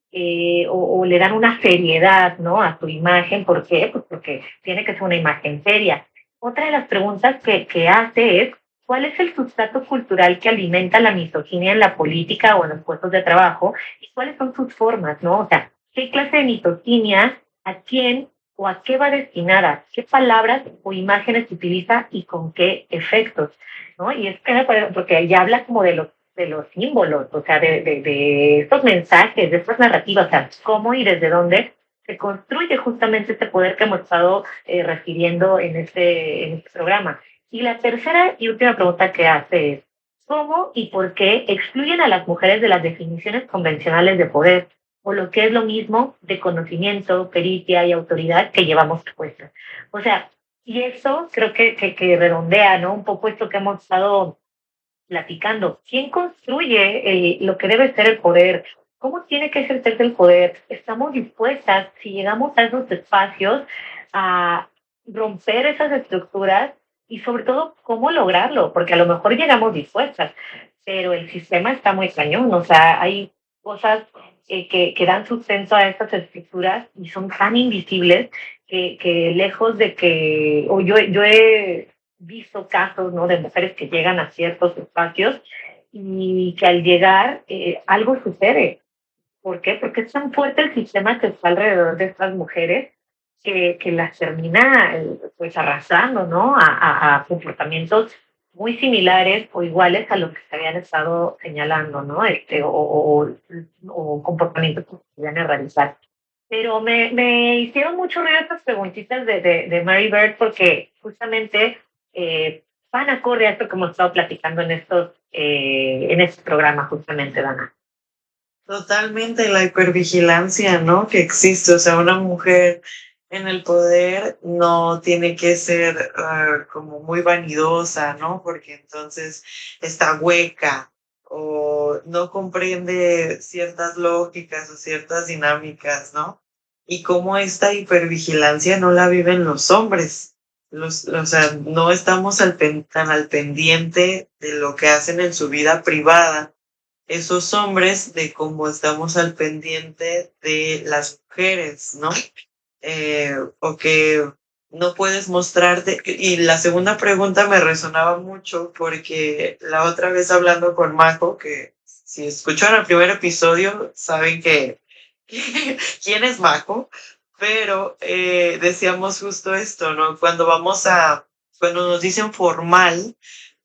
o le dan una seriedad, ¿no? A su imagen. ¿Por qué? Pues porque tiene que ser una imagen seria. Otra de las preguntas que hace es, ¿cuál es el sustrato cultural que alimenta la misoginia en la política o en los puestos de trabajo? ¿Y cuáles son sus formas, no? O sea, ¿qué clase de misoginia, a quién o a qué va destinada? ¿Qué palabras o imágenes se utiliza y con qué efectos? ¿No? Y es que porque ya habla como de los símbolos, o sea, de estos mensajes, de estas narrativas, o sea, cómo y desde dónde se construye justamente este poder que hemos estado refiriendo en este programa. Y la tercera y última pregunta que hace es, ¿cómo y por qué excluyen a las mujeres de las definiciones convencionales de poder? O lo que es lo mismo de conocimiento, pericia y autoridad que llevamos puestas. O sea, y eso creo que redondea, ¿no? Un poco esto que hemos estado platicando. ¿Quién construye lo que debe ser el poder? ¿Cómo tiene que ejercerse el poder? ¿Estamos dispuestas, si llegamos a esos espacios, a romper esas estructuras y sobre todo cómo lograrlo? Porque a lo mejor llegamos dispuestas, pero el sistema está muy cañón. O sea, hay cosas que dan sustento a estas estructuras y son tan invisibles que lejos de que, o yo he visto casos, ¿no? De mujeres que llegan a ciertos espacios y que al llegar algo sucede. ¿Por qué? Porque es tan fuerte el sistema que está alrededor de estas mujeres que las termina pues arrastrando, ¿no? A comportamientos muy similares o iguales a los que se habían estado señalando, ¿no? O comportamientos que se iban a realizar. Pero me hicieron mucho ruido estas preguntitas de Mary Bird porque justamente van acorde a esto que hemos estado platicando en este programa justamente, Dana. Totalmente la hipervigilancia, ¿no? Que existe, o sea, una mujer en el poder no tiene que ser como muy vanidosa, ¿no? Porque entonces está hueca o no comprende ciertas lógicas o ciertas dinámicas, ¿no? Y cómo esta hipervigilancia no la viven los hombres. O sea, no estamos tan al pendiente de lo que hacen en su vida privada esos hombres de cómo estamos al pendiente de las mujeres, ¿no? o que no puedes mostrarte. Y la segunda pregunta me resonaba mucho porque la otra vez hablando con Mako, que si escucharon el primer episodio saben que quién es Mako, pero decíamos justo esto, ¿no? Cuando nos dicen formal,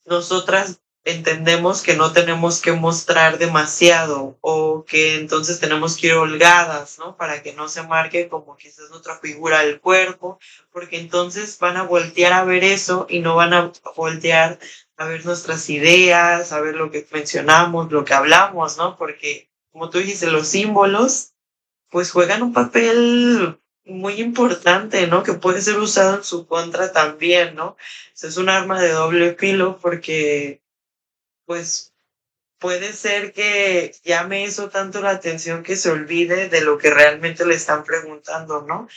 nosotras entendemos que no tenemos que mostrar demasiado o que entonces tenemos que ir holgadas, ¿no? Para que no se marque como quizás nuestra figura del cuerpo, porque entonces van a voltear a ver eso y no van a voltear a ver nuestras ideas, a ver lo que mencionamos, lo que hablamos, ¿no? Porque, como tú dijiste, los símbolos pues juegan un papel muy importante, ¿no? Que puede ser usado en su contra también, ¿no? O sea, es un arma de doble filo porque, pues, puede ser que llame eso tanto la atención que se olvide de lo que realmente le están preguntando, ¿no?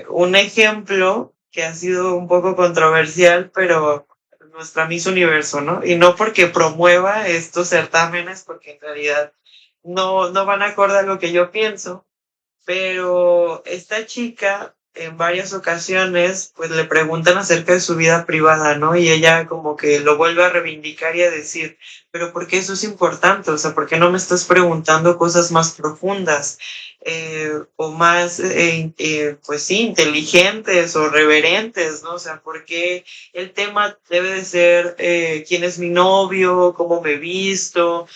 Un ejemplo que ha sido un poco controversial, pero nuestra Miss Universo, ¿no? Y no porque promueva estos certámenes, porque en realidad no van acorde a lo que yo pienso, pero esta chica en varias ocasiones pues le preguntan acerca de su vida privada, ¿no? Y ella como que lo vuelve a reivindicar y a decir, pero ¿por qué eso es importante? O sea, ¿por qué no me estás preguntando cosas más profundas o más, pues sí, inteligentes o reverentes, ¿no? O sea, ¿por qué el tema debe de ser quién es mi novio, cómo me he visto,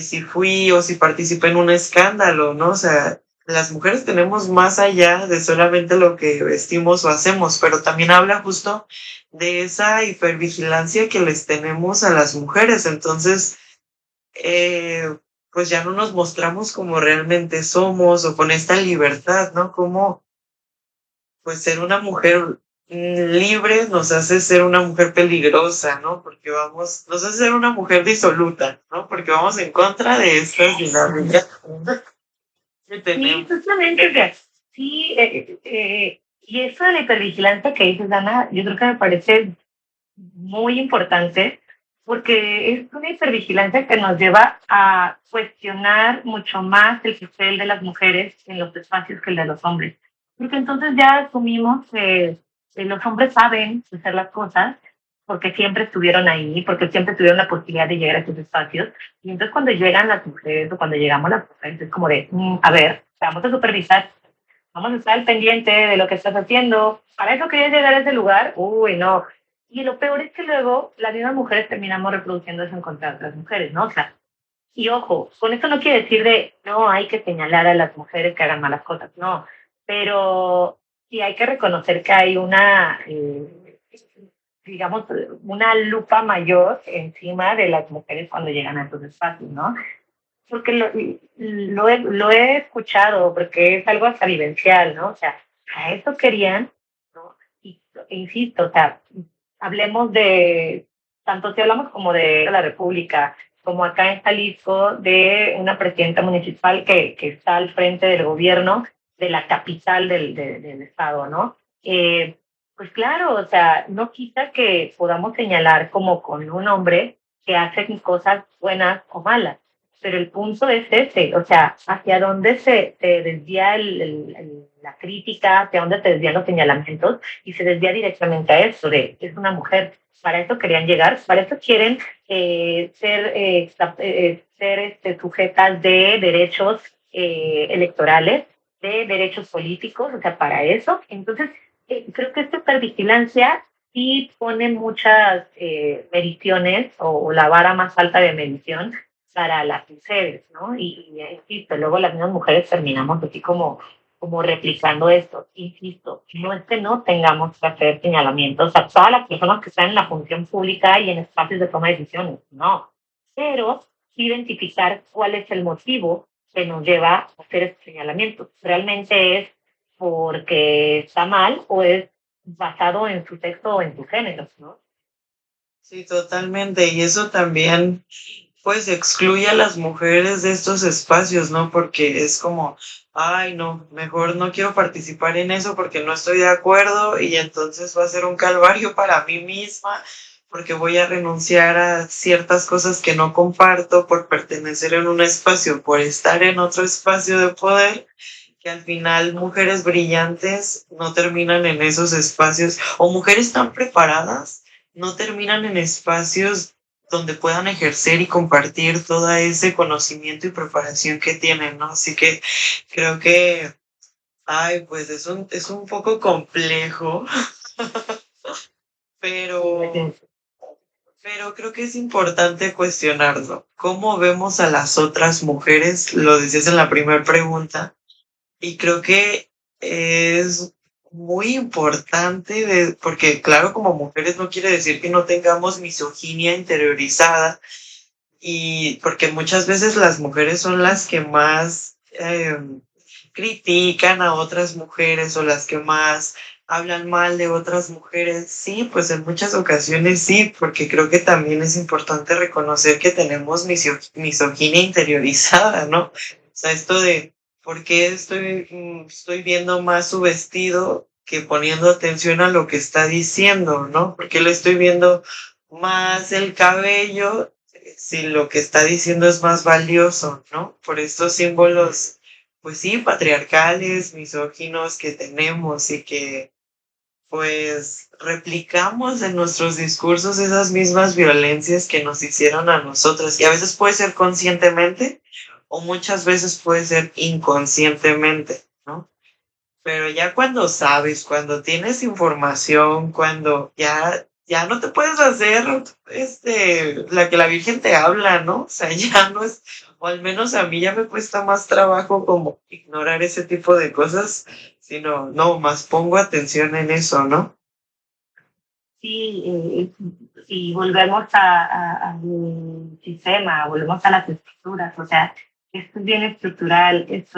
si fui o si participé en un escándalo, ¿no? O sea, las mujeres tenemos más allá de solamente lo que vestimos o hacemos, pero también habla justo de esa hipervigilancia que les tenemos a las mujeres. Entonces, pues ya no nos mostramos como realmente somos o con esta libertad, ¿no? Como, pues ser una mujer libre nos hace ser una mujer peligrosa, ¿no? Porque nos hace ser una mujer disoluta, ¿no? Porque vamos en contra de estas dinámicas que Sí, tenemos. justamente, o sea, sí, y eso de la hipervigilancia que dices, Ana, yo creo que me parece muy importante porque es una hipervigilancia que nos lleva a cuestionar mucho más el papel de las mujeres en los espacios que el de los hombres. Porque entonces ya asumimos que los hombres saben hacer las cosas porque siempre estuvieron ahí, porque siempre tuvieron la posibilidad de llegar a esos espacios. Y entonces cuando llegan las mujeres o cuando llegamos las mujeres es como de, a ver, vamos a supervisar, vamos a estar al pendiente de lo que estás haciendo. Para eso querías llegar a ese lugar, uy, no. Y lo peor es que luego las mismas mujeres terminamos reproduciendo eso en contra de otras mujeres, ¿no? O sea, y ojo, con esto no quiere decir de no hay que señalar a las mujeres que hagan malas cosas, no. Pero sí hay que reconocer que hay una, digamos, una lupa mayor encima de las mujeres cuando llegan a estos espacios, ¿no? Porque lo he escuchado, porque es algo hasta vivencial, ¿no? O sea, a eso querían, ¿no? Y, e insisto, o sea, hablemos de, tanto si hablamos como de la República, como acá en Jalisco, de una presidenta municipal que está al frente del gobierno de la capital del estado, ¿no? Pues claro, o sea, no quita que podamos señalar como con un hombre que hace cosas buenas o malas, pero el punto es ese, o sea, hacia dónde se desvía la crítica, hacia dónde se desvían los señalamientos y se desvía directamente a eso, de es una mujer. Para eso querían llegar, para eso quieren ser sujetas de derechos electorales, de derechos políticos, o sea, para eso. Entonces, creo que esta hipervigilancia sí pone muchas mediciones o la vara más alta de medición para las mujeres, ¿no? Y insisto, luego las mismas mujeres terminamos así como replicando esto. Insisto, no es que no tengamos que hacer señalamientos a todas las personas que están en la función pública y en espacios de toma de decisiones, no. Pero sí identificar cuál es el motivo que nos lleva a hacer estos señalamientos. ¿Realmente es porque está mal o es basado en su sexo o en su género, ¿no? Sí, totalmente. Y eso también, pues, excluye a las mujeres de estos espacios, ¿no? Porque es como, ay, no, mejor no quiero participar en eso porque no estoy de acuerdo y entonces va a ser un calvario para mí misma porque voy a renunciar a ciertas cosas que no comparto por pertenecer en un espacio, por estar en otro espacio de poder que al final mujeres brillantes no terminan en esos espacios, o mujeres tan preparadas no terminan en espacios donde puedan ejercer y compartir todo ese conocimiento y preparación que tienen, ¿no? Así que creo que, ay, pues es un poco complejo, pero, pero creo que es importante cuestionarlo. ¿Cómo vemos a las otras mujeres? Lo decías en la primera pregunta. Y creo que es muy importante, porque claro, como mujeres no quiere decir que no tengamos misoginia interiorizada, y porque muchas veces las mujeres son las que más critican a otras mujeres o las que más hablan mal de otras mujeres. Sí, pues en muchas ocasiones sí, porque creo que también es importante reconocer que tenemos misoginia interiorizada, ¿no? O sea, esto de por qué estoy viendo más su vestido que poniendo atención a lo que está diciendo, ¿no? Porque le estoy viendo más el cabello si lo que está diciendo es más valioso, ¿no? Por estos símbolos, pues sí, patriarcales, misóginos que tenemos y que pues replicamos en nuestros discursos esas mismas violencias que nos hicieron a nosotras. Y a veces puede ser conscientemente o muchas veces puede ser inconscientemente, ¿no? Pero ya cuando sabes, cuando tienes información, cuando ya no te puedes hacer la que la Virgen te habla, ¿no? O sea, ya no es, o al menos a mí ya me cuesta más trabajo como ignorar ese tipo de cosas, sino, no, más pongo atención en eso, ¿no? Sí, y volvemos al sistema, volvemos a las estructuras, o sea, esto es bien estructural, esto